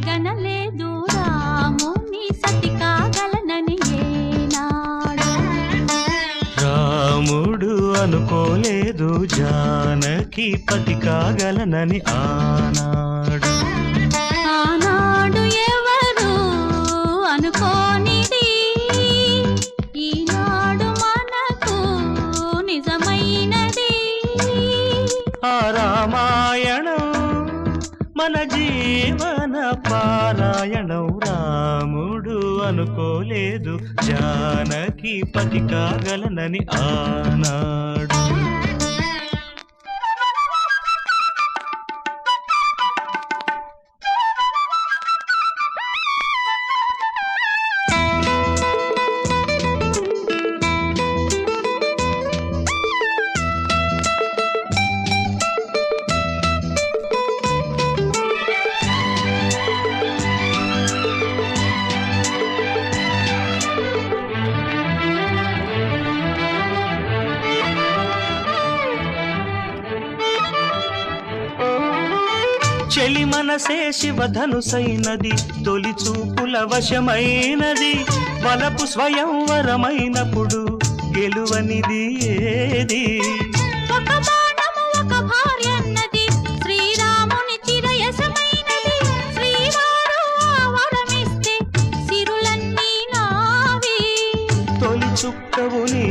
కలగనలేదు రాముని సతి కాగలనని ఏనాడు. రాముడు అనుకోలేదు జానకి పతి కాగలనని ఆనాడు. ఆనాడు ఎవరు అనుకోనిది ఈనాడు మనకు నిజమైనది. ఆ రామాయణం మన జీవన పారాయణం. రాముడు అనుకోలేదు జానకి పతి కాగలనని ఆనాడు. చెలి మనసే శివధనుసైనది తొలి చూపుల వశమైనది. వలపు స్వయంవరమైనప్పుడు గెలువనిది ఏది. ఒక బాణము ఒక భార్యన్నది శ్రీరాముని చిరయసమైనది. శ్రీవారు ఆ వరమిస్తే సిరులన్నీ నావి. తొలి చుక్కవు నీ